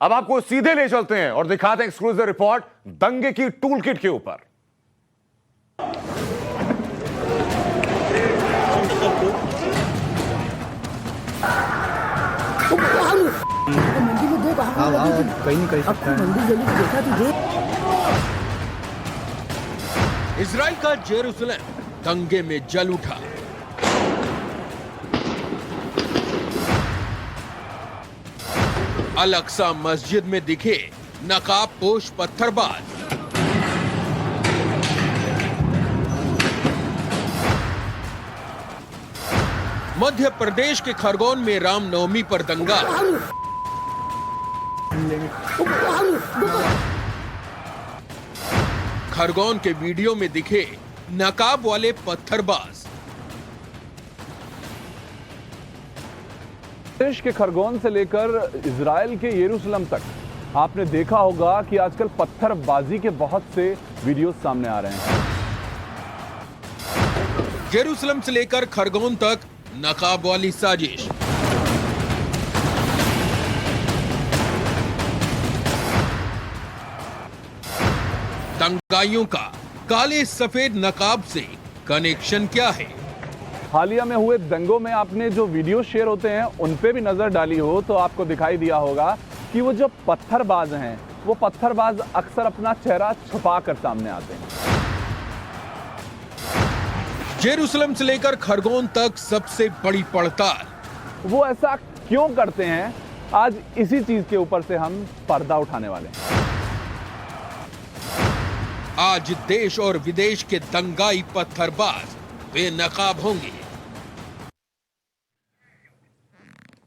अब आपको सीधे ले चलते हैं और दिखाते हैं एक्सक्लूसिव रिपोर्ट दंगे की टूल किट के ऊपर। मंडी में देख कहीं नहीं कहीं सकता है। मंडी जल्दी देखा तुझे। इजराइल का जेरूसलम दंगे में जल उठा। अल अक्सा मस्जिद में दिखे नकाबपोश पत्थरबाज। मध्य प्रदेश के खरगोन में रामनवमी पर दंगा। खरगोन के वीडियो में दिखे नकाब वाले पत्थरबाज। देश के खरगोन से लेकर इजराइल के यरूशलेम तक आपने देखा होगा कि आजकल पत्थरबाजी के बहुत से वीडियोस सामने आ रहे हैं। जेरूसलम से लेकर खरगोन तक नकाब वाली साजिश। दंगाइयों का काले सफेद नकाब से कनेक्शन क्या है? हालिया में हुए दंगों में आपने जो वीडियो शेयर होते हैं उन पे भी नजर डाली हो तो आपको दिखाई दिया होगा कि वो जो पत्थरबाज हैं वो पत्थरबाज अक्सर अपना चेहरा छुपा कर सामने आते हैं। जेरूसलम से लेकर खरगोन तक सबसे बड़ी पड़ताल। वो ऐसा क्यों करते हैं, आज इसी चीज के ऊपर से हम पर्दा उठाने वाले हैं। आज देश और विदेश के दंगाई पत्थरबाज बेनकाब होंगे।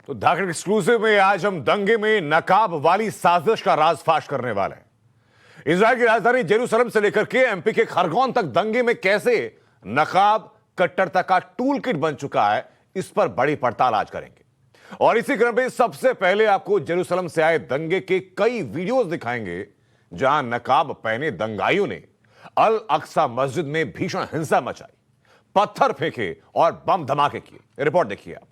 तो धाकड़ एक्सक्लूसिव में आज हम दंगे में नकाब वाली साजिश का राज फाश करने वाले हैं। इजराइल की राजधानी जेरूसलम से लेकर के एमपी के खरगोन तक दंगे में कैसे नकाब कट्टरता का टूल किट बन चुका है, इस पर बड़ी पड़ताल आज करेंगे। और इसी क्रम में सबसे पहले आपको जेरूसलम से आए दंगे के कई वीडियोस दिखाएंगे जहां नकाब पहने दंगाइयों ने अल अक्सा मस्जिद में भीषण हिंसा मचाई, पत्थर फेंके और बम धमाके किए। रिपोर्ट देखिए आप।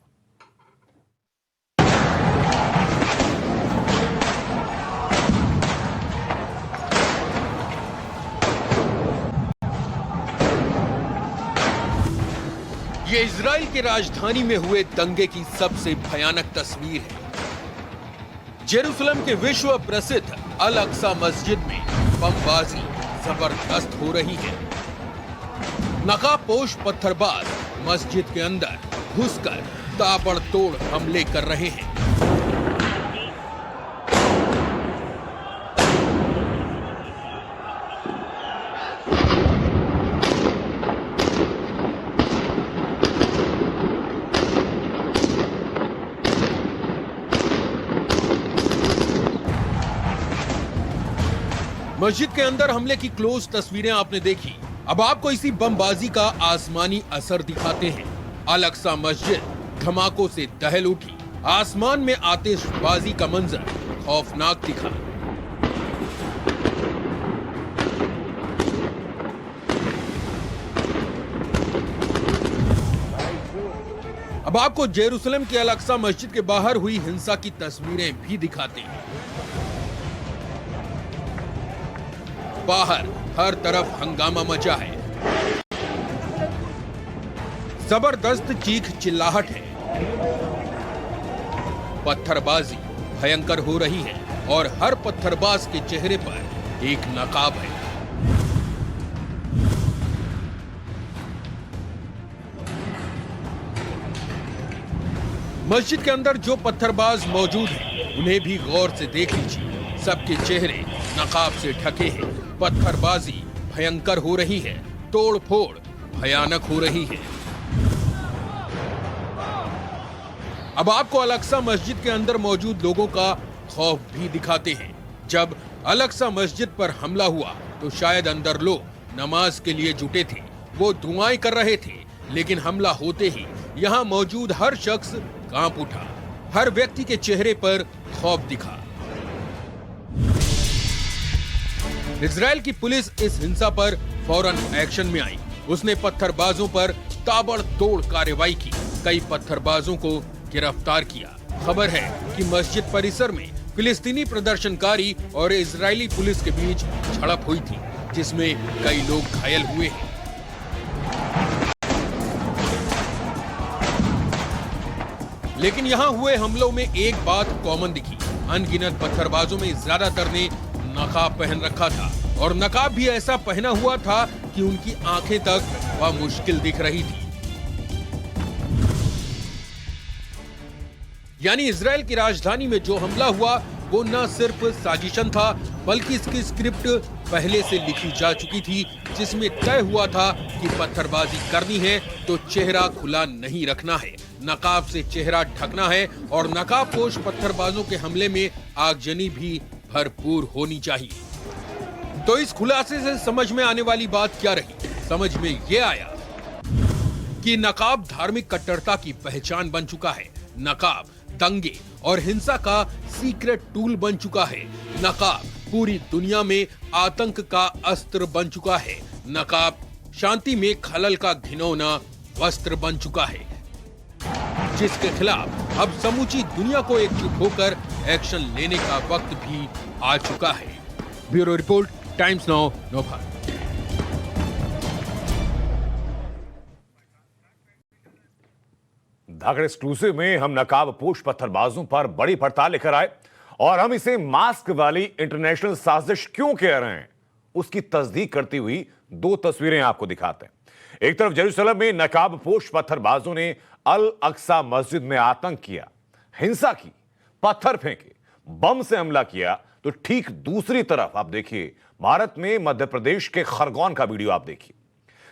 ये इजराइल की राजधानी में हुए दंगे की सबसे भयानक तस्वीर है। जेरूसलम के विश्व प्रसिद्ध अल अक्सा मस्जिद में बमबाजी जबरदस्त हो रही है। नकाबपोश पत्थरबाज मस्जिद के अंदर घुसकर ताबड़तोड़ हमले कर रहे हैं। मस्जिद के अंदर हमले की क्लोज तस्वीरें आपने देखी। अब आपको इसी बमबाजी का आसमानी असर दिखाते हैं। अल अक्सा मस्जिद धमाकों से दहल उठी। आसमान में आतिशबाजी का मंजर खौफनाक दिखा। अब आपको जेरूसलम के अल अक्सा मस्जिद के बाहर हुई हिंसा की तस्वीरें भी दिखाते हैं। बाहर हर तरफ हंगामा मचा है। जबरदस्त चीख चिल्लाहट है। पत्थरबाजी भयंकर हो रही है और हर पत्थरबाज के चेहरे पर एक नकाब है। मस्जिद के अंदर जो पत्थरबाज मौजूद हैं, उन्हें भी गौर से देख लीजिए। सबके चेहरे नकाब से ढके हैं। पत्थरबाजी भयंकर हो रही है। तोड़फोड़ भयानक हो रही है। अब आपको अल अक्सा मस्जिद के अंदर मौजूद लोगों का खौफ भी दिखाते हैं। जब अल अक्सा मस्जिद पर हमला हुआ तो शायद अंदर लोग नमाज के लिए जुटे थे। वो दुआएं कर रहे थे, लेकिन हमला होते ही यहाँ मौजूद हर शख्स कांप उठा। हर व्यक्ति के चेहरे पर खौफ दिखा। इजराइल की पुलिस इस हिंसा पर फौरन एक्शन में आई। उसने पत्थरबाजों पर ताबड़तोड़ कार्रवाई की। कई पत्थरबाजों को गिरफ्तार किया। खबर है कि मस्जिद परिसर में फिलिस्तीनी प्रदर्शनकारी और इजरायली पुलिस के बीच झड़प हुई थी, जिसमें कई लोग घायल हुए हैं। लेकिन यहां हुए हमलों में एक बात कॉमन दिखी। अनगिनत पत्थरबाजों में ज्यादातर ने नकाब पहन रखा था और नकाब भी ऐसा पहना हुआ था कि उनकी आंखें तक वह मुश्किल दिख रही थी। यानी इजराइल की राजधानी में जो हमला हुआ वो न सिर्फ साजिशन था, बल्कि इसकी स्क्रिप्ट पहले से लिखी जा चुकी थी, जिसमें तय हुआ था कि पत्थरबाजी करनी है तो चेहरा खुला नहीं रखना है, नकाब से चेहरा ढकना है और नकाबपोश पत्थरबाजों के हमले में आगजनी भी भरपूर होनी चाहिए। तो इस खुलासे से समझ में आने वाली बात क्या रही? समझ में ये आया कि नकाब धार्मिक कट्टरता की पहचान बन चुका है। नकाब दंगे और हिंसा का सीक्रेट टूल बन चुका है। नकाब पूरी दुनिया में आतंक का अस्त्र बन चुका है। नकाब शांति में खलल का घिनौना वस्त्र बन चुका है, जिसके खिलाफ अब समूची दुनिया को एकजुट होकर एक्शन लेने का वक्त भी आ चुका है। ब्यूरो रिपोर्ट, टाइम्स नाउ, नव भारत। धाकड़ एक्सक्लूसिव में हम नकाबपोश पत्थरबाजों पर बड़ी पड़ताल लेकर आए और हम इसे मास्क वाली इंटरनेशनल साजिश क्यों कह रहे हैं, उसकी तस्दीक करती हुई दो तस्वीरें आपको दिखाते हैं। एक तरफ जेरूसलम में नकाबपोश पत्थरबाजों ने अल अक्सा मस्जिद में आतंक किया, हिंसा की, पत्थर फेंके, बम से हमला किया, तो ठीक दूसरी तरफ आप देखिए भारत में मध्य प्रदेश के खरगोन का वीडियो आप देखिए,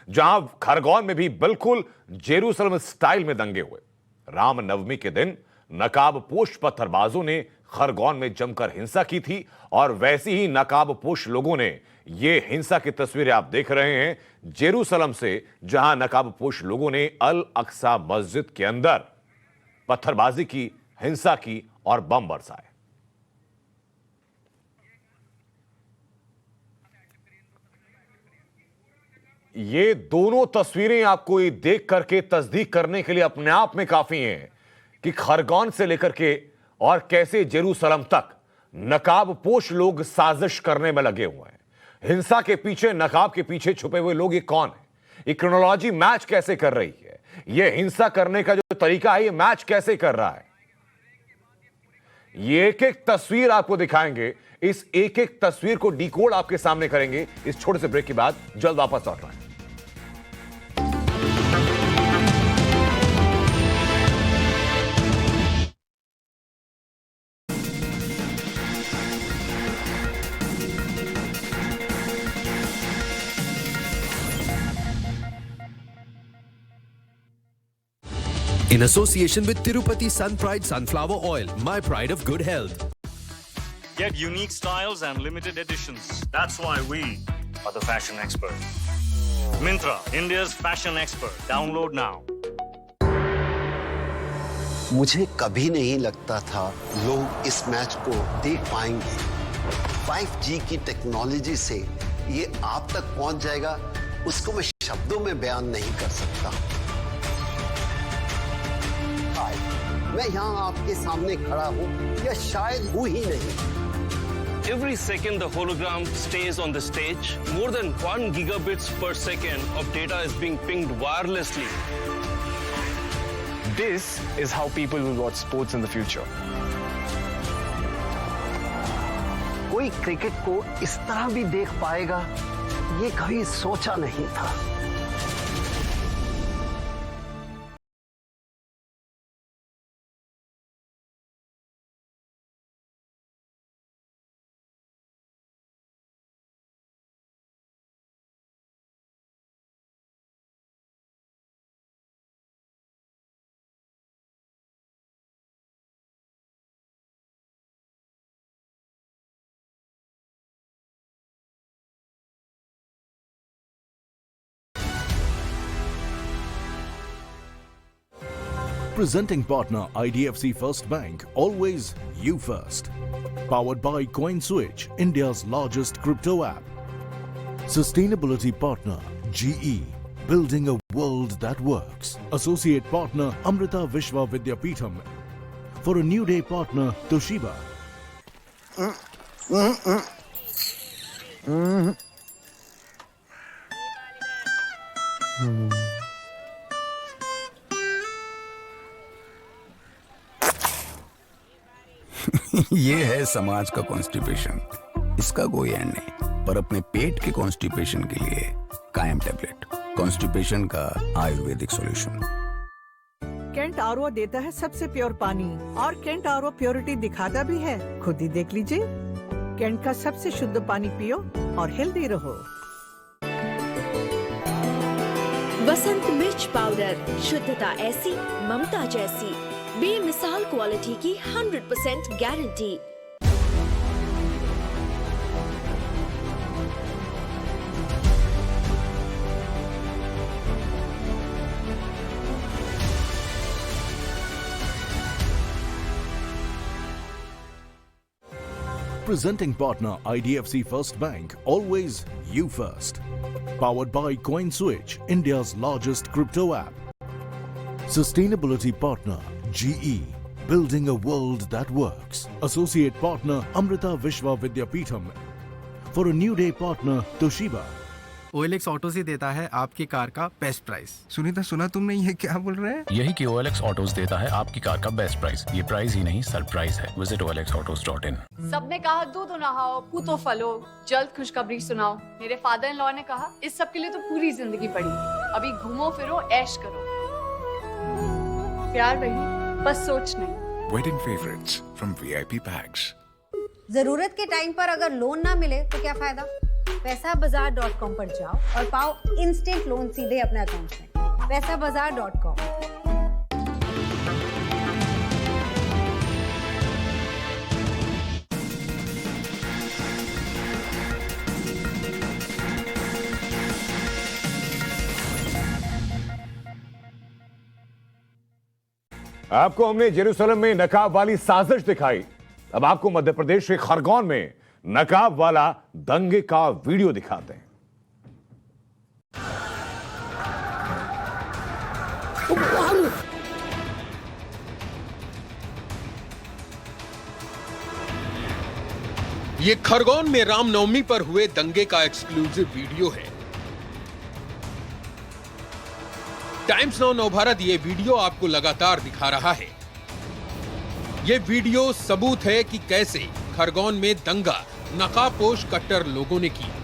जहां खरगोन में भी बिल्कुल जेरूसलम स्टाइल में दंगे हुए। रामनवमी के दिन नकाबपोश पत्थरबाजों ने खरगोन में जमकर हिंसा की थी और वैसी ही नकाबपोश लोगों ने ये हिंसा की तस्वीरें आप देख रहे हैं जेरूसलम से, जहां नकाबपोश लोगों ने अल अक्सा मस्जिद के अंदर पत्थरबाजी की, हिंसा की और बम बरसाए। ये दोनों तस्वीरें आपको ये देख करके तस्दीक करने के लिए अपने आप में काफी हैं कि खरगोन से लेकर के और कैसे जेरूसलम तक नकाबपोश लोग साजिश करने में लगे हुए हैं। हिंसा के पीछे, नकाब के पीछे छुपे हुए लोग ये कौन है? ये क्रोनोलॉजी मैच कैसे कर रही है? ये हिंसा करने का जो तरीका है ये मैच कैसे कर रहा है? ये एक एक तस्वीर आपको दिखाएंगे, इस एक एक तस्वीर को डिकोड आपके सामने करेंगे। इस छोटे से ब्रेक के बाद जल्द वापस लौट रहे हैं। In association with Tirupati Sun Pride Sunflower Oil, my pride of good health. Get unique styles and limited editions. That's why we are the fashion expert. Myntra, India's fashion expert. Download now. मुझे कभी नहीं लगता था लोग इस match को देख पाएंगे। 5G की टेक्नोलॉजी से ये आप तक पहुंच जाएगा, उसको मैं शब्दों में बयान नहीं कर सकता। मैं यहाँ आपके सामने खड़ा हूँ या शायद हूँ ही नहीं। Every second the hologram stays on the stage. More than 1 gigabits per second of data is being pinged wirelessly. This is how people will watch sports in the future. कोई क्रिकेट को इस तरह भी देख पाएगा, ये कभी सोचा नहीं था। Presenting partner IDFC First Bank, always you first. Powered by CoinSwitch, India's largest crypto app. Sustainability partner GE, building a world that works. Associate partner Amrita Vishwa Vidyapeetham. For a new day partner Toshiba. ये है समाज का constipation. इसका कोई and नहीं, पर अपने पेट के कॉन्स्टिपेशन के लिए कायम टैबलेट, कॉन्स्टिपेशन का आयुर्वेदिक सॉल्यूशन। कैंट आरओ देता है सबसे प्योर पानी, और कैंट आरओ प्योरिटी दिखाता भी है, खुद ही देख लीजिए। कैंट का सबसे शुद्ध पानी पियो और हेल्दी रहो। वसंत मिर्च पाउडर, शुद्धता ऐसी ममता जैसी, बेमिसाल क्वालिटी की 100% guarantee. Presenting partner IDFC First Bank, always you first. Powered by CoinSwitch, India's largest crypto app. Sustainability partner GE, building a world that works. Associate partner Amrita Vishwa Vidyapeetham. For a new day partner Toshiba. OLX auto से देता है आपकी car का best price. Sunita, सुना तुमने ये क्या बोल रहे हैं? यही कि OLX ऑटोज देता है आपकी कार का बेस्ट प्राइस। ये प्राइस ही नहीं, सरप्राइज है। Visit olxautos.in। सबने कहा दूध नहाओ, पूतो फलो, जल्द खुशखबरी सुनाओ। मेरे फादर इन लॉ ने कहा इस सब के लिए तो पूरी जिंदगी पड़ी, अभी घूमो फिरो ऐश करो। प्यार नहीं, बस सोच नहीं। Wedding favorites from VIP Bags। जरूरत के टाइम पर अगर लोन ना मिले तो क्या फायदा? पैसाबाजार.com पर जाओ और पाओ इंस्टेंट लोन सीधे अपने अकाउंट में। पैसाबाजार.com। आपको हमने जेरूसलम में नकाब वाली साजिश दिखाई, अब आपको मध्य प्रदेश के खरगोन में नकाब वाला दंगे का वीडियो दिखाते हैं। ये खरगोन में रामनवमी पर हुए दंगे का एक्सक्लूसिव वीडियो है। टाइम्स नाउ नवभारत ये वीडियो आपको लगातार दिखा रहा है। ये वीडियो सबूत है कि कैसे खरगोन में दंगा नकाबपोश कट्टर लोगों ने किया,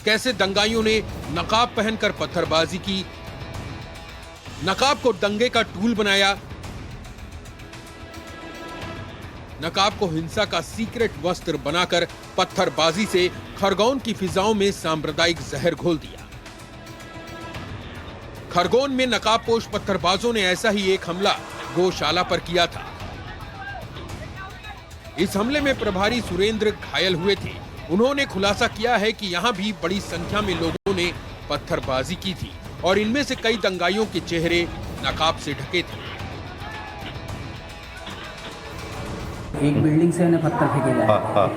कैसे दंगाइयों ने नकाब पहनकर पत्थरबाजी की, नकाब को दंगे का टूल बनाया, नकाब को हिंसा का सीक्रेट वस्त्र बनाकर पत्थरबाजी से खरगोन की फिजाओं में सांप्रदायिक जहर घोल दिया। खरगोन में नकाबपोश पत्थरबाजों ने ऐसा ही एक हमला गौशाला पर किया था। इस हमले में प्रभारी सुरेंद्र घायल हुए थे। उन्होंने खुलासा किया है कि यहां भी बड़ी संख्या में लोगों ने पत्थरबाजी की थी और इनमें से कई दंगाइयों के चेहरे नकाब से ढके थे। एक बिल्डिंग से पत्थर फेंके गए,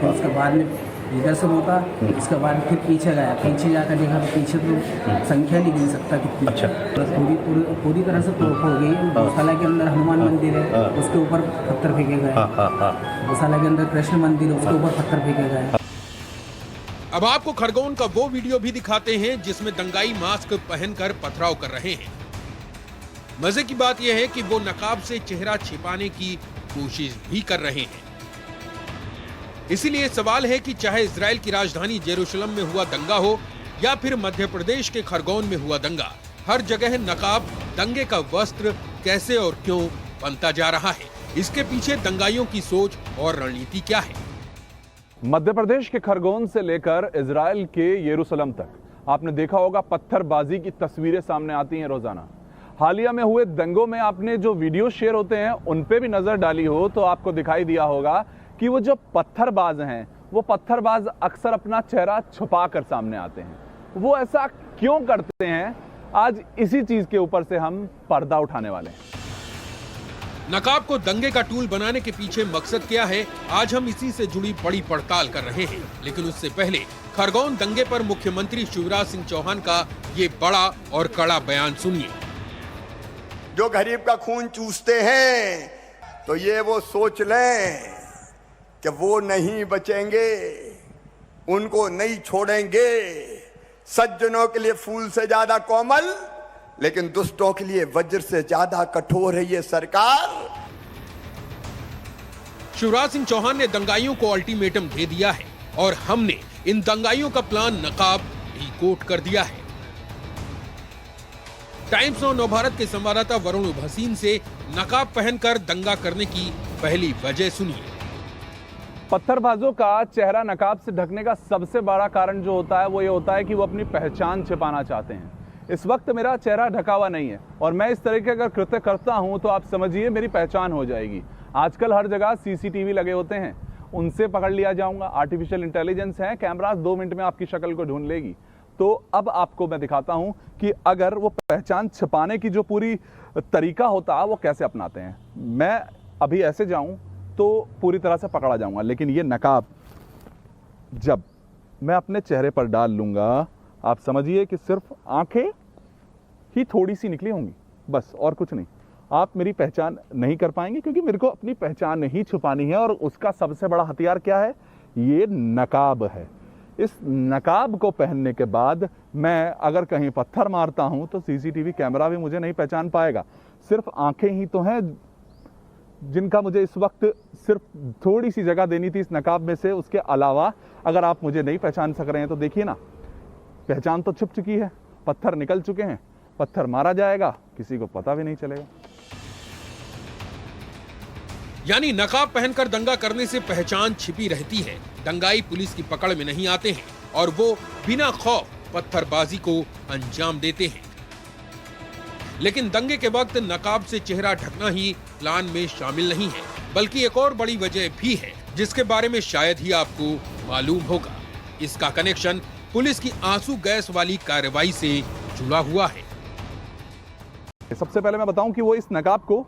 फिर उसके बाद में इधर से रोका, उसके बाद फिर पीछे गया, पीछे जाकर देखा तो पीछे तो संख्या नहीं गिन सकता कितनी। अच्छा। पूरी तरह से तोड़ गई। गौशाला के अंदर हनुमान मंदिर है, उसके ऊपर पत्थर फेंके गए। गौशाला के अंदर कृष्ण मंदिर है, उसके ऊपर पत्थर फेंके गए। अब आपको खरगोन का वो वीडियो भी दिखाते हैं जिसमें दंगाई मास्क पहनकर पथराव कर रहे हैं। मजे की बात यह है कि वो नकाब से चेहरा छिपाने की कोशिश भी कर रहे हैं। इसीलिए सवाल है कि चाहे इजराइल की राजधानी जेरूशलम में हुआ दंगा हो या फिर मध्य प्रदेश के खरगोन में हुआ दंगा, हर जगह नकाब दंगे का वस्त्र कैसे और क्यों बनता जा रहा है? इसके पीछे दंगाइयों की सोच और रणनीति क्या है? मध्य प्रदेश के खरगोन से लेकर इजराइल के यरूशलेम तक आपने देखा होगा पत्थरबाजी की तस्वीरें सामने आती हैं रोजाना। हालिया में हुए दंगों में आपने जो वीडियो शेयर होते हैं उन पे भी नजर डाली हो तो आपको दिखाई दिया होगा कि वो जो पत्थरबाज हैं, वो पत्थरबाज अक्सर अपना चेहरा छुपा कर सामने आते हैं। वो ऐसा क्यों करते हैं, आज इसी चीज के ऊपर से हम पर्दा उठाने वाले हैं। नकाब को दंगे का टूल बनाने के पीछे मकसद क्या है, आज हम इसी से जुड़ी बड़ी पड़ताल कर रहे हैं। लेकिन उससे पहले खरगोन दंगे पर मुख्यमंत्री शिवराज सिंह चौहान का ये बड़ा और कड़ा बयान सुनिए। जो गरीब का खून चूसते हैं तो ये वो सोच लें कि वो नहीं बचेंगे, उनको नहीं छोड़ेंगे। सज्जनों के लिए फूल से ज्यादा कोमल, लेकिन दुष्टों के लिए वज्र से ज्यादा कठोर है ये सरकार। शिवराज सिंह चौहान ने दंगाइयों को अल्टीमेटम दे दिया है और हमने इन दंगाइयों का प्लान नकाब भी कोट कर दिया है। टाइम्स नाउ नवभारत के संवाददाता वरुण भसीन से नकाब पहनकर दंगा करने की पहली वजह सुनिए। पत्थरबाजों का चेहरा नकाब से ढकने का सबसे बड़ा कारण जो होता है वो ये होता है कि वो अपनी पहचान छिपाना चाहते हैं। इस वक्त मेरा चेहरा ढका हुआ नहीं है और मैं इस तरह के अगर कृत्य करता हूं तो आप समझिए मेरी पहचान हो जाएगी। आजकल हर जगह सीसीटीवी लगे होते हैं, उनसे पकड़ लिया जाऊंगा। आर्टिफिशियल इंटेलिजेंस है, कैमरास 2 मिनट में आपकी शक्ल को ढूंढ लेगी। तो अब आपको मैं दिखाता हूं कि अगर वो पहचान छिपाने की जो पूरी तरीका होता है वो कैसे अपनाते हैं। मैं अभी ऐसे जाऊं तो पूरी तरह से पकड़ा जाऊंगा, लेकिन ये नकाब जब मैं अपने चेहरे पर डाल लूंगा, आप समझिए कि सिर्फ आंखें ही थोड़ी सी निकली होंगी, बस और कुछ नहीं। आप मेरी पहचान नहीं कर पाएंगे क्योंकि मेरे को अपनी पहचान नहीं छुपानी है और उसका सबसे बड़ा हथियार क्या है? ये नकाब है। इस नकाब को पहनने के बाद मैं अगर कहीं पत्थर मारता हूं तो सीसीटीवी कैमरा भी मुझे नहीं पहचान पाएगा। सिर्फ आंखें ही तो हैं जिनका मुझे इस वक्त सिर्फ थोड़ी सी जगह देनी थी इस नकाब में से। उसके अलावा अगर आप मुझे नहीं पहचान सक रहे हैं तो देखिए ना, पहचान तो छिप चुकी है, पत्थर निकल चुके हैं, पत्थर मारा जाएगा, किसी को पता भी नहीं चलेगा। यानी नकाब पहनकर दंगा करने से पहचान छिपी रहती है, दंगाई पुलिस की पकड़ में नहीं आते हैं और वो बिना खौफ पत्थरबाजी को अंजाम देते हैं। लेकिन दंगे के वक्त नकाब से चेहरा ढकना ही प्लान में शामिल नहीं है, बल्कि एक और बड़ी वजह भी है जिसके बारे में शायद ही आपको मालूम होगा। इसका कनेक्शन पुलिस की आंसू गैस वाली कार्रवाई से जुड़ा हुआ है। सबसे पहले मैं बताऊं कि वो इस नकाब को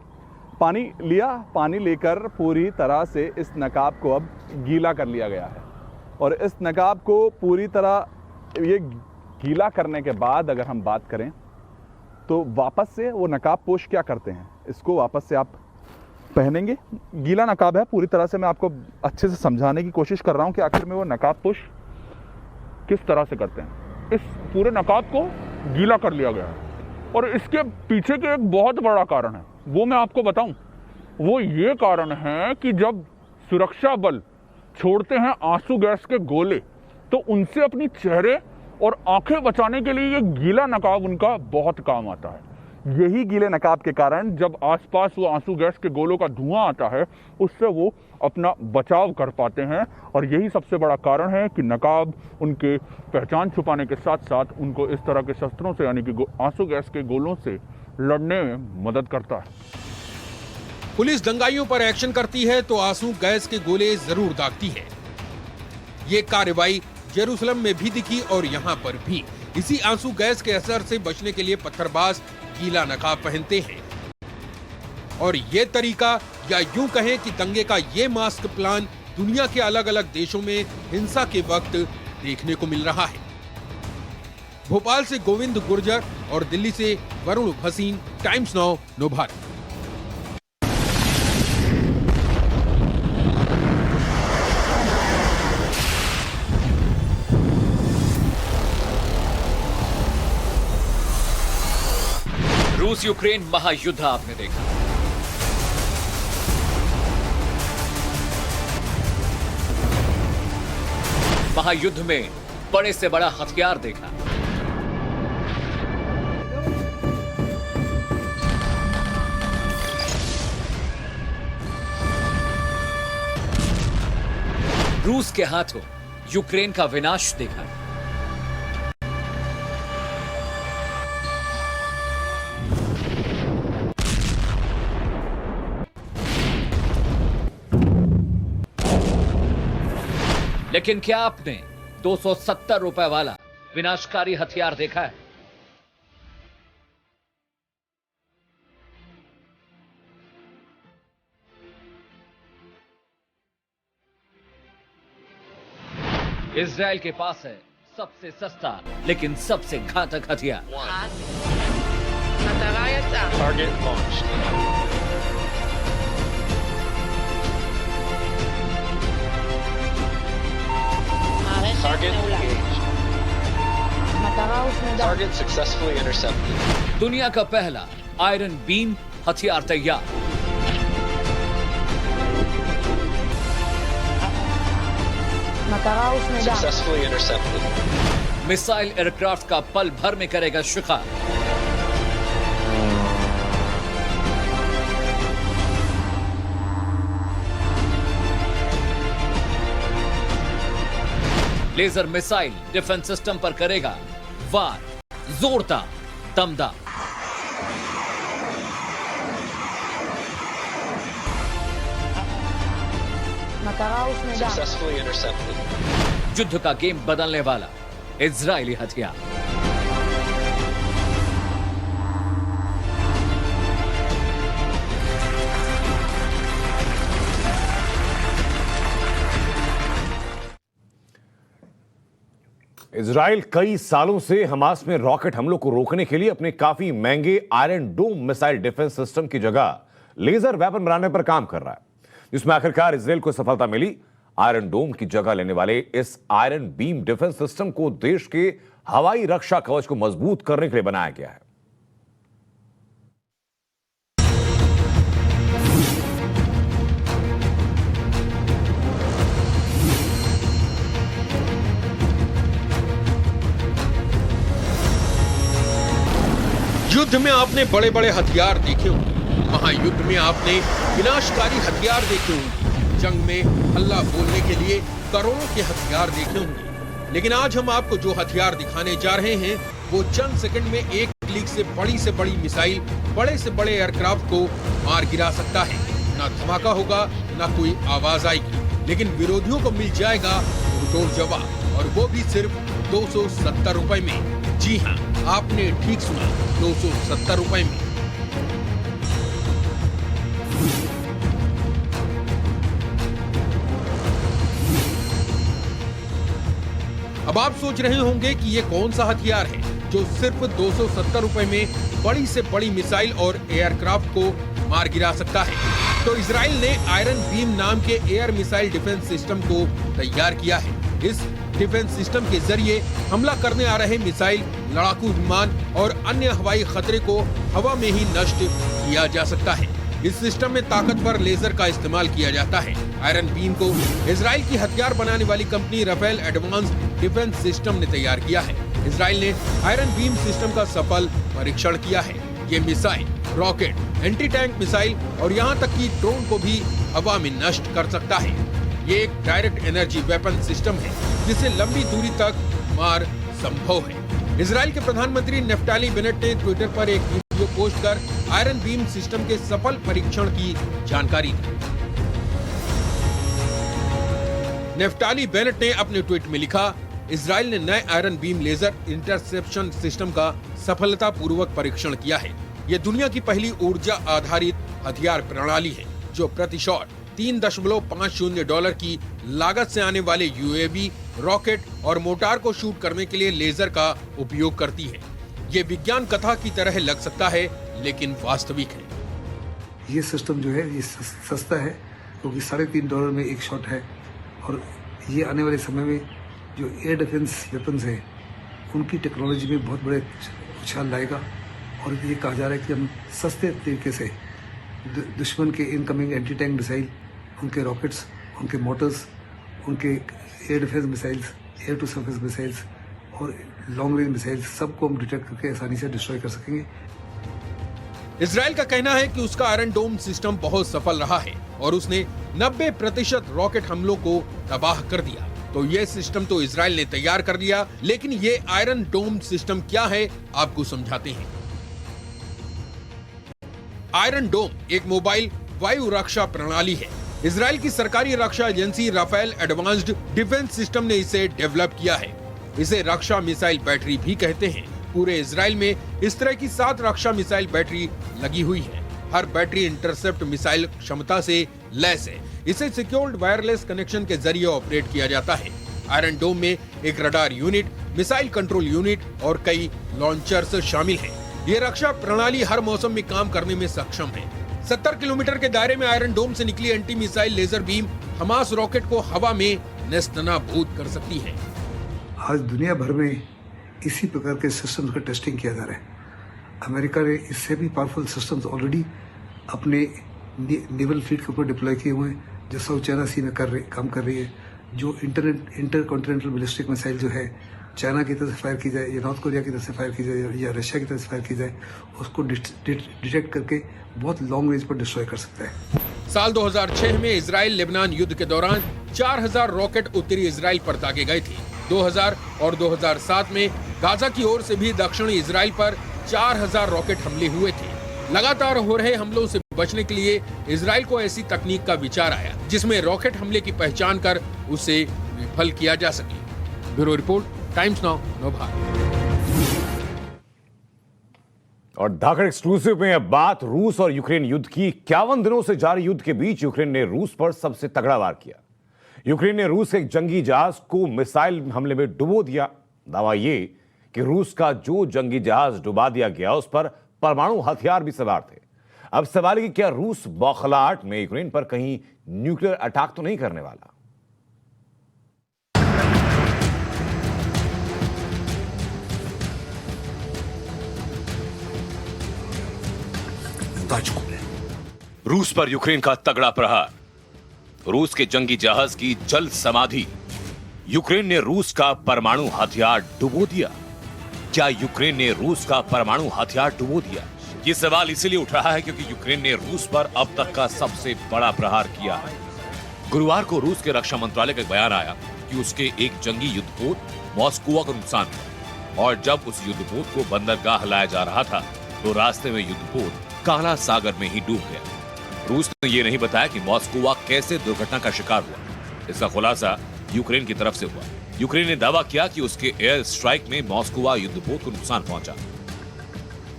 पानी लेकर पूरी तरह से इस नकाब को अब गीला कर लिया गया है। और इस नकाब को पूरी तरह ये गीला करने के बाद अगर हम बात करें तो वापस से वो नकाब पोश क्या करते हैं, इसको वापस से आप पहनेंगे। गीला नकाब है, पूरी तरह से मैं आपको अच्छे से समझाने की कोशिश कर रहा हूं कि आखिर में वो नकाब पोश किस तरह से करते हैं। इस पूरे नकाब को गीला कर लिया गया है और इसके पीछे के एक बहुत बड़ा कारण है, वो मैं आपको बताऊं। वो ये कारण है कि जब सुरक्षा बल छोड़ते हैं आंसू गैस के गोले तो उनसे अपनी चेहरे और आंखें बचाने के लिए ये गीला नकाब उनका बहुत काम आता है। यही गीले नकाब के कारण जब आसपास वो आंसू गैस के गोलों का धुआं आता है उससे वो अपना बचाव कर पाते हैं। और यही सबसे बड़ा कारण है कि नकाब उनके पहचान छुपाने के साथ साथ उनको इस तरह के शस्त्रों से यानी कि आंसू गैस के गोलों से लड़ने में मदद करता है। पुलिस दंगाइयों पर एक्शन करती है तो आंसू गैस के गोले जरूर दागती है। ये कार्रवाई जेरूसलम में भी दिखी और यहाँ पर भी। इसी आंसू गैस के असर से बचने के लिए पत्थरबाज गीला नकाब पहनते हैं और ये तरीका या यूं कहें कि दंगे का ये मास्क प्लान दुनिया के अलग अलग देशों में हिंसा के वक्त देखने को मिल रहा है। भोपाल से गोविंद गुर्जर और दिल्ली से वरुण भसीन, टाइम्स नाउ नवभारत। रूस यूक्रेन महायुद्ध आपने देखा, महायुद्ध में बड़े से बड़ा हथियार देखा। रूस के हाथों यूक्रेन का विनाश देखा। लेकिन क्या आपने 270 रुपए वाला विनाशकारी हथियार देखा है? इजराइल के पास है सबसे सस्ता लेकिन सबसे घातक हथियार। Target launched. Target successfully intercepted. दुनिया का पहला आयरन बीम हथियार तैयार। Successfully intercepted. मिसाइल एयरक्राफ्ट का पल भर में करेगा शिकार। लेजर मिसाइल डिफेंस सिस्टम पर करेगा वार, जोरदार, दमदार। Successfully intercepted. युद्ध का गेम बदलने वाला इजरायली हथियार। इजराइल कई सालों से हमास में रॉकेट हमलों को रोकने के लिए अपने काफी महंगे Iron Dome missile defence system की जगह लेजर वेपन बनाने पर काम कर रहा है, जिसमें आखिरकार इजराइल को सफलता मिली। आयरन डोम की जगह लेने वाले इस आयरन बीम डिफेंस सिस्टम को देश के हवाई रक्षा कवच को मजबूत करने के लिए बनाया गया है। युद्ध में आपने बड़े बड़े हथियार देखे होंगे, महायुद्ध में आपने विनाशकारी हथियार देखे होंगे, जंग में हल्ला बोलने के लिए करोड़ों के हथियार देखे होंगे। लेकिन आज हम आपको जो हथियार दिखाने जा रहे हैं वो चंद सेकंड में एक क्लिक से बड़ी मिसाइल, बड़े से बड़े एयरक्राफ्ट को मार गिरा सकता है। ना धमाका होगा, ना कोई आवाज आएगी, लेकिन विरोधियों को मिल जाएगा मुंहतोड़ जवाब, और वो भी सिर्फ 270 रुपए में। जी हाँ, आपने ठीक सुना, 270 रुपए में। अब आप सोच रहे होंगे कि ये कौन सा हथियार है जो सिर्फ 270 रुपए में बड़ी से बड़ी मिसाइल और एयरक्राफ्ट को मार गिरा सकता है। तो इजराइल ने आयरन बीम नाम के एयर मिसाइल डिफेंस सिस्टम को तैयार किया है। इस डिफेंस सिस्टम के जरिए हमला करने आ रहे मिसाइल, लड़ाकू विमान और अन्य हवाई खतरे को हवा में ही नष्ट किया जा सकता है। इस सिस्टम में ताकतवर लेजर का इस्तेमाल किया जाता है। आयरन बीम को इजराइल की हथियार बनाने वाली company Rafael advanced defence system ने तैयार किया है। इजराइल ने आयरन बीम सिस्टम का सफल परीक्षण किया है। ये missile, rocket, anti tank missile और यहाँ तक कि ड्रोन को भी हवा में नष्ट कर सकता है। ये एक डायरेक्ट एनर्जी वेपन सिस्टम है जिससे लंबी दूरी तक मार संभव है। इजराइल के प्रधानमंत्री नेफ्टाली बेनेट ने ट्विटर पर एक वीडियो पोस्ट कर आयरन बीम सिस्टम के सफल परीक्षण की जानकारी दी। नेफ्टाली बेनेट ने अपने ट्वीट में लिखा, इजराइल ने नए Iron Beam laser interception system का सफलतापूर्वक परीक्षण किया है। यह दुनिया की पहली ऊर्जा आधारित हथियार प्रणाली है जो प्रति शॉट $3.50 की लागत से आने वाले यूएवी, रॉकेट और मोटार को शूट करने के लिए लेजर का उपयोग करती है। ये विज्ञान कथा की तरह लग सकता है, लेकिन वास्तविक है। ये सिस्टम जो है ये सस्ता है, क्योंकि $3.50 में एक शॉट है, और ये आने वाले समय में जो एयर डिफेंस वेपन्स हैं उनकी टेक्नोलॉजी में बहुत बड़े उछाल लाएगा। और ये कहा जा रहा है कि हम सस्ते तरीके से दुश्मन के इनकमिंग एंटी टैंक मिसाइल, उनके रॉकेट्स, उनके मोटर्स, उनके air defence missiles, air to surface missiles और लॉन्ग रेंज मिसाइल्स, सबको हम डिटेक्ट करके आसानी से डिस्ट्रॉय कर सकेंगे। इजराइल का कहना है कि उसका आयरन डोम सिस्टम बहुत सफल रहा है और उसने 90% रॉकेट हमलों को तबाह कर दिया। तो ये सिस्टम तो इजराइल ने तैयार कर दिया, लेकिन ये आयरन डोम सिस्टम क्या है आपको समझाते हैं। आयरन डोम एक मोबाइल वायु रक्षा प्रणाली है। इजराइल की सरकारी रक्षा agency Rafael advanced defence system ने इसे डेवलप किया है। इसे रक्षा मिसाइल बैटरी भी कहते हैं। पूरे इजराइल में इस तरह की 7 रक्षा मिसाइल बैटरी लगी हुई है। हर बैटरी इंटरसेप्ट मिसाइल क्षमता से लैस है। इसे सिक्योर्ड वायरलेस कनेक्शन के जरिए ऑपरेट किया जाता है। आयरन डोम में एक radar unit, missile control unit और कई लॉन्चर्स शामिल हैं। ये रक्षा प्रणाली हर मौसम में काम करने में सक्षम है। 70 किलोमीटर के दायरे में आयरन डोम से निकली anti missile laser beam Hamas rocket को हवा में नेस्तनाबूद कर सकती है। आज दुनिया भर में इसी प्रकार के सिस्टम्स का टेस्टिंग किया जा रहा है। अमेरिका ने इससे भी पावरफुल सिस्टम्स ऑलरेडी अपने नेवल फ्लीट के ऊपर डिप्लॉय किए हुए हैं, जो साउथ चाइना सी में काम कर रही है। जो इंटरकॉन्टिनेंटल बैलिस्टिक मिसाइल जो है चाइना की तरफ से फायर की जाए या नॉर्थ कोरिया की तरफ से फायर की जाए या रशिया की तरफ से फायर की जाए, उसको डिटेक्ट करके बहुत लॉन्ग रेंज पर डिस्ट्रॉय कर सकता है। साल 2006 में इजराइल लेबनान युद्ध के दौरान 4000 रॉकेट उत्तरी इजराइल पर दागे गए थे। 2000 और 2007 में गाजा की ओर से भी दक्षिणी इजराइल पर 4000 रॉकेट हमले हुए थे। लगातार हो रहे हमलों से बचने के लिए इजराइल को ऐसी तकनीक का विचार आया जिसमें रॉकेट हमले की पहचान कर उसे विफल किया जा सके। ब्यूरो रिपोर्ट, टाइम्स नाउ, नव भारत। और धाकड़ एक्सक्लूसिव में अब बात रूस और यूक्रेन युद्ध की। 51 दिनों से जारी युद्ध के बीच यूक्रेन ने रूस पर सबसे तगड़ा वार किया। यूक्रेन ने रूस के एक जंगी जहाज को मिसाइल हमले में डुबो दिया। दावा ये कि रूस का जो जंगी जहाज डुबा दिया गया उस पर परमाणु हथियार भी सवार थे। अब सवाल है कि क्या रूस बौखलाहट में यूक्रेन पर कहीं न्यूक्लियर अटैक तो नहीं करने वाला। रूस पर यूक्रेन का तगड़ा प्रहार, रूस के जंगी जहाज की जल समाधि। यूक्रेन ने रूस का परमाणु हथियार डुबो दिया। क्या यूक्रेन ने रूस का परमाणु हथियार डुबो दिया? ये सवाल इसलिए उठ रहा है क्योंकि यूक्रेन ने रूस पर अब तक का सबसे बड़ा प्रहार किया है। गुरुवार को रूस के रक्षा मंत्रालय का बयान आया कि उसके एक जंगी युद्धपोत मॉस्को को नुकसान हुआ और जब उस युद्धपोत को बंदरगाह लाया जा रहा था तो रास्ते में युद्धपोत काला सागर में ही डूब गया। रूस ने यह नहीं बताया कि मॉस्को कैसे दुर्घटना का शिकार हुआ। इसका खुलासा यूक्रेन की तरफ से हुआ। यूक्रेन ने दावा किया कि उसके एयर स्ट्राइक में मॉस्को युद्धपोत को नुकसान पहुंचा।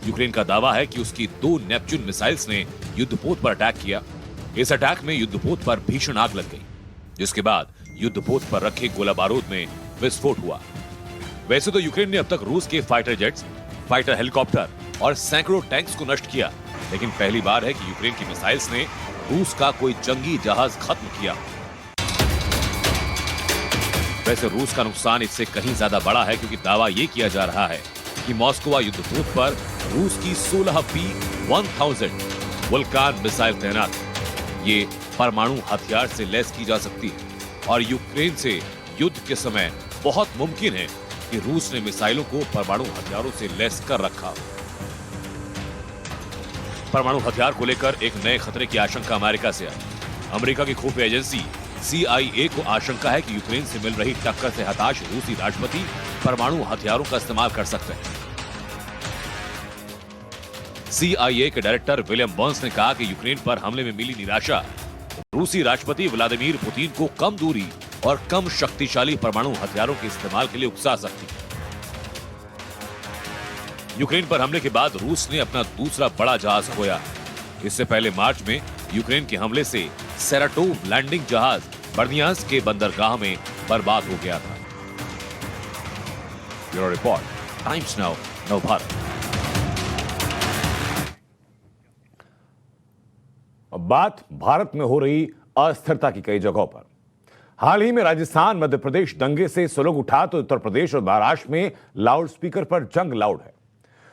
यूक्रेन का दावा है कि उसकी 2 नेपच्यून मिसाइल्स ने युद्धपोत पर अटैक किया। इस अटैक में युद्धपोत पर भीषण आग लग गई, जिसके बाद युद्धपोत पर रखे गोला बारूद में विस्फोट हुआ। वैसे तो यूक्रेन ने अब तक रूस के फाइटर जेट्स, फाइटर हेलीकॉप्टर और सैकड़ों टैंक्स को नष्ट किया, लेकिन पहली बार है कि यूक्रेन की मिसाइल्स ने रूस का कोई जंगी जहाज खत्म किया। वैसे रूस का नुकसान इससे कहीं ज्यादा बड़ा है क्योंकि दावा यह किया जा रहा है कि मॉस्को युद्धपोत पर रूस की 16 P-1000 वुल्कान मिसाइल तैनात है। ये परमाणु हथियार से लैस की जा सकती है और यूक्रेन से युद्ध के समय बहुत मुमकिन है कि रूस ने मिसाइलों को परमाणु हथियारों से लैस कर रखा। परमाणु हथियार को लेकर एक नए खतरे की आशंका अमेरिका से आई। अमेरिका की खुफिया एजेंसी CIA को आशंका है कि यूक्रेन से मिल रही टक्कर से हताश रूसी राष्ट्रपति परमाणु हथियारों का इस्तेमाल कर सकते हैं। CIA के डायरेक्टर विलियम बर्न्स ने कहा कि यूक्रेन पर हमले में मिली निराशा रूसी राष्ट्रपति व्लादिमीर पुतिन को कम दूरी और कम शक्तिशाली परमाणु हथियारों के इस्तेमाल के लिए उकसा सकती है। यूक्रेन पर हमले के बाद रूस ने अपना दूसरा बड़ा जहाज खोया। इससे पहले मार्च में यूक्रेन के हमले से सेराटोव लैंडिंग जहाज बर्नियास के बंदरगाह में बर्बाद हो गया था। ब्यूरो रिपोर्ट, टाइम्स नाउ, नव भारत। अब बात भारत में हो रही अस्थिरता की कई जगहों पर। हाल ही में राजस्थान मध्य प्रदेश दंगे से सुलग उठा तो उत्तर प्रदेश और महाराष्ट्र में लाउड स्पीकर पर जंग लाउड है।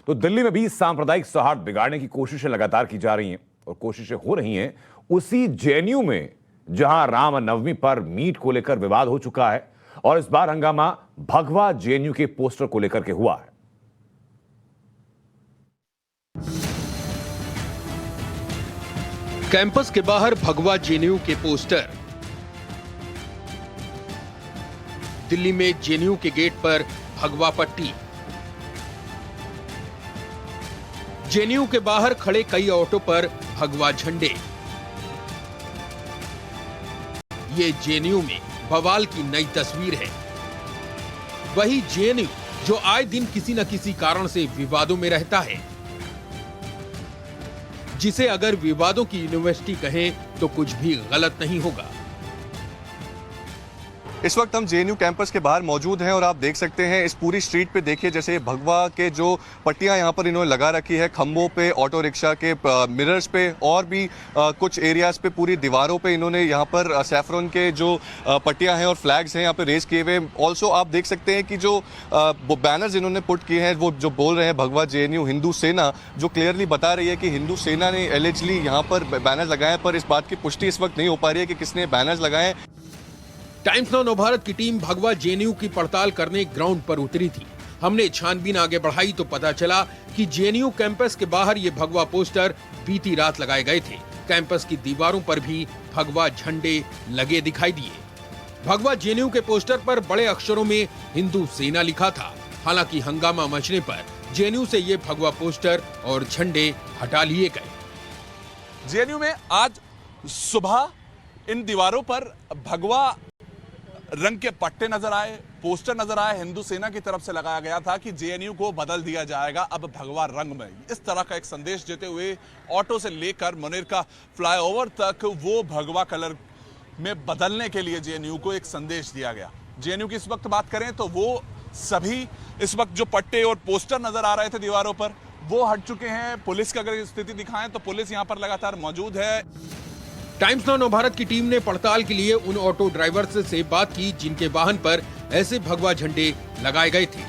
तो दिल्ली में भी सांप्रदायिक सौहार्द बिगाड़ने की कोशिशें लगातार की जा रही हैं और कोशिशें हो रही हैं उसी JNU में जहां रामनवमी पर मीट को लेकर विवाद हो चुका है और इस बार हंगामा भगवा JNU के पोस्टर को लेकर के हुआ है। कैंपस के बाहर भगवा JNU के पोस्टर। दिल्ली में JNU के गेट पर भगवा पट्टी। JNU के बाहर खड़े कई ऑटो पर भगवा झंडे। ये JNU में बवाल की नई तस्वीर है। वही JNU जो आए दिन किसी न किसी कारण से विवादों में रहता है, जिसे अगर विवादों की यूनिवर्सिटी कहें तो कुछ भी गलत नहीं होगा। इस वक्त हम जेएनयू कैंपस के बाहर मौजूद हैं और आप देख सकते हैं इस पूरी स्ट्रीट पे देखिए जैसे भगवा के जो पट्टियां यहाँ पर इन्होंने लगा रखी है खंभों पे, ऑटो रिक्शा के मिरर्स पे और भी कुछ एरियाज पे, पूरी दीवारों पे इन्होंने यहाँ पर सैफरन के जो पट्टियां हैं और फ्लैग्स हैं यहाँ पे रेस किए हुए। ऑल्सो आप देख सकते हैं कि जो बैनर्स इन्होंने पुट किए हैं वो जो बोल रहे हैं भगवा जेएनयू हिंदू सेना, जो क्लियरली बता रही है कि हिंदू सेना ने एलिजिडली यहाँ पर बैनर्स लगाए, पर इस बात की पुष्टि इस वक्त नहीं हो पा रही है कि किसने बैनर्स लगाए। टाइम्स नाउ नवभारत की टीम भगवा जेएनयू की पड़ताल करने ग्राउंड पर उतरी थी। हमने छानबीन आगे बढ़ाई तो पता चला कि जेएनयू कैंपस के बाहर ये भगवा पोस्टर बीती रात लगाए गए थे। कैंपस की दीवारों पर भी भगवा झंडे लगे दिखाई दिए। भगवा जेएनयू के पोस्टर पर बड़े अक्षरों में हिंदू सेना लिखा था। हालांकि हंगामा मचने पर जेएनयू से ये भगवा पोस्टर और झंडे हटा लिए गए। जेएनयू में आज सुबह इन दीवारों पर भगवा रंग के पट्टे नजर आए, पोस्टर नजर आए। हिंदू सेना की तरफ से लगाया गया था कि जेएनयू को बदल दिया जाएगा अब भगवा रंग में। इस तरह का एक संदेश देते हुए ऑटो से लेकर मुनीरका फ्लाईओवर तक वो भगवा कलर में बदलने के लिए जेएनयू को एक संदेश दिया गया। जेएनयू की इस वक्त बात करें तो वो सभी इस वक्त जो पट्टे और पोस्टर नजर आ रहे थे दीवारों पर वो हट चुके हैं। पुलिस की अगर स्थिति दिखाएं तो पुलिस यहाँ पर लगातार मौजूद है। टाइम्स नाउ नवभारत की टीम ने पड़ताल के लिए उन ऑटो ड्राइवर्स से बात की जिनके वाहन पर ऐसे भगवा झंडे लगाए गए थे।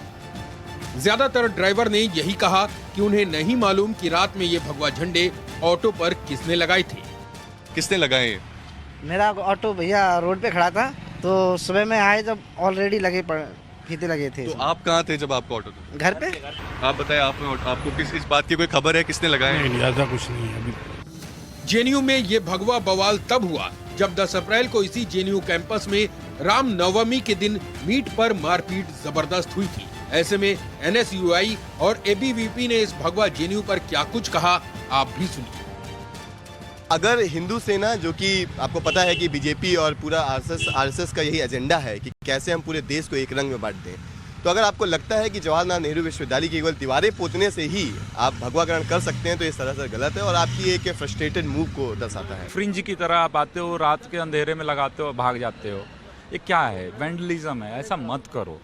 ज्यादातर ड्राइवर ने यही कहा कि उन्हें नहीं मालूम कि रात में ये भगवा झंडे ऑटो पर किसने लगाए थे। किसने लगाए? मेरा ऑटो भैया रोड पे खड़ा था तो सुबह में आए जब ऑलरेडी फीते लगे थे। तो आप कहाँ थे जब आपका ऑटो था? घर पे। आप बताएं, आपको किस बात की कोई खबर है, किसने लगाए? नहीं, ऐसा कुछ नहीं है अभी। जेएनयू में ये भगवा बवाल तब हुआ जब 10 अप्रैल को इसी जेएनयू कैंपस में राम नवमी के दिन मीट पर मारपीट जबरदस्त हुई थी। ऐसे में एनएसयूआई और एबीवीपी ने इस भगवा जेएनयू पर क्या कुछ कहा, आप भी सुनिए। अगर हिंदू सेना, जो कि आपको पता है कि बीजेपी और पूरा आरएसएस का यही एजेंडा है कि कैसे हम पूरे देश को एक रंग में बांट दें, तो अगर आपको लगता है कि जवाहरलाल नेहरू विश्वविद्यालय की केवल दीवारें पोतने से ही आप भगवाकरण कर सकते हैं तो ये सरासर गलत है और आपकी एक फ्रस्ट्रेटेड मूव को दर्शाता है। फ्रिंज की तरह आप आते हो, रात के अंधेरे में लगाते हो, भाग जाते हो। ये क्या है? वैंडलिज्म है, ऐसा मत करो।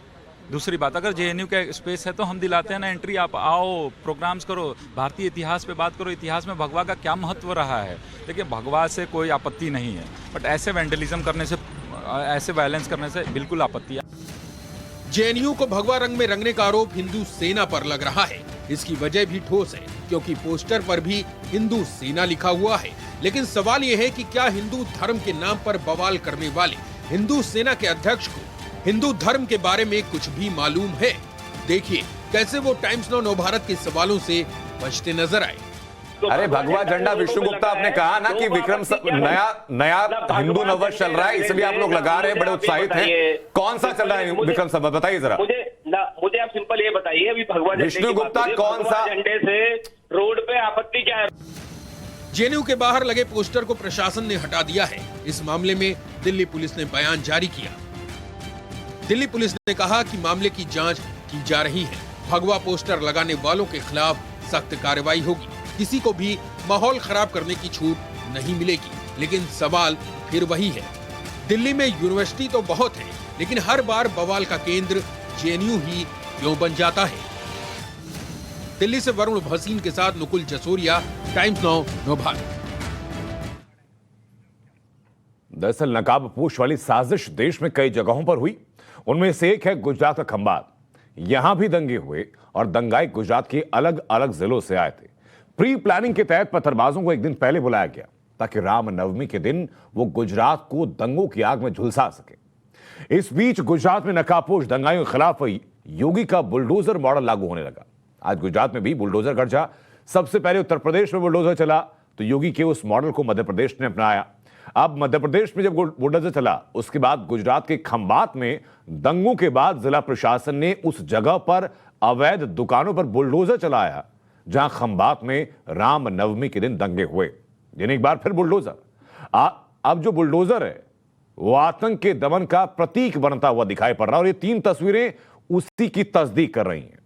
दूसरी बात, अगर जेएनयू का स्पेस है तो हम दिलाते हैं ना एंट्री, आप आओ, प्रोग्राम्स करो, भारतीय इतिहास पे बात करो, इतिहास में भगवा का क्या महत्व रहा है। देखिए, भगवा से कोई आपत्ति नहीं है, बट ऐसे वैंडलिज्म करने से, ऐसे वायलेंस करने से बिल्कुल आपत्ति है। जेएनयू को भगवा रंग में रंगने का आरोप हिंदू सेना पर लग रहा है। इसकी वजह भी ठोस है क्योंकि पोस्टर पर भी हिंदू सेना लिखा हुआ है। लेकिन सवाल यह है कि क्या हिंदू धर्म के नाम पर बवाल करने वाले हिंदू सेना के अध्यक्ष को हिंदू धर्म के बारे में कुछ भी मालूम है? देखिए कैसे वो टाइम्स नाउ नवभारत के सवालों से बचते नजर आए। अरे भगवा झंडा विष्णु गुप्ता, आपने कहा ना कि विक्रम नया हिंदू नववर्ष चल रहा है, इसलिए आप लोग लगा रहे हैं, बड़े उत्साहित हैं। कौन सा चल रहा है विक्रम सब बताइए जरा। मुझे आप सिंपल ये बताइए, अभी भगवा विष्णु गुप्ता कौन सा झंडे से रोड पे आपत्ति क्या है? जेएनयू के बाहर लगे पोस्टर को प्रशासन ने हटा दिया है। इस मामले में दिल्ली पुलिस ने बयान जारी किया। दिल्ली पुलिस ने कहा कि मामले की जांच की जा रही है। भगवा पोस्टर लगाने वालों के खिलाफ सख्त कार्रवाई होगी। किसी को भी माहौल खराब करने की छूट नहीं मिलेगी। लेकिन सवाल फिर वही है, दिल्ली में यूनिवर्सिटी तो बहुत है, लेकिन हर बार बवाल का केंद्र जेएनयू ही क्यों बन जाता है? दिल्ली से वरुण भसीन के साथ नुकुल जसोरिया, टाइम्स नाउ नवभारत। दरअसल नकाबपोश वाली साजिश देश में कई जगहों पर हुई। उनमें से एक है गुजरात का खंबात। यहां भी दंगे हुए और दंगाई गुजरात के अलग अलग जिलों से आए थे। प्री प्लानिंग के तहत पत्थरबाजों को एक दिन पहले बुलाया गया ताकि राम नवमी के दिन वो गुजरात को दंगों की आग में झुलसा सके। इस बीच गुजरात में नकाबपोश दंगाइयों के खिलाफ योगी का बुलडोजर मॉडल लागू होने लगा। आज गुजरात में भी बुलडोजर गरजा। सबसे पहले उत्तर प्रदेश में बुलडोजर चला तो योगी के उस मॉडल को मध्य प्रदेश ने अपनाया। अब मध्य प्रदेश में जब बुलडोजर चला, उसके बाद गुजरात के खंबात में दंगों के बाद जिला प्रशासन ने उस जगह पर अवैध दुकानों पर बुलडोजर चलाया जहां खंबात में राम नवमी के दिन दंगे हुए। यानी एक बार फिर बुलडोजर। अब जो बुलडोजर है वो आतंक के दमन का प्रतीक बनता हुआ दिखाई पड़ रहा है और ये 3 तस्वीरें उसी की तस्दीक कर रही हैं।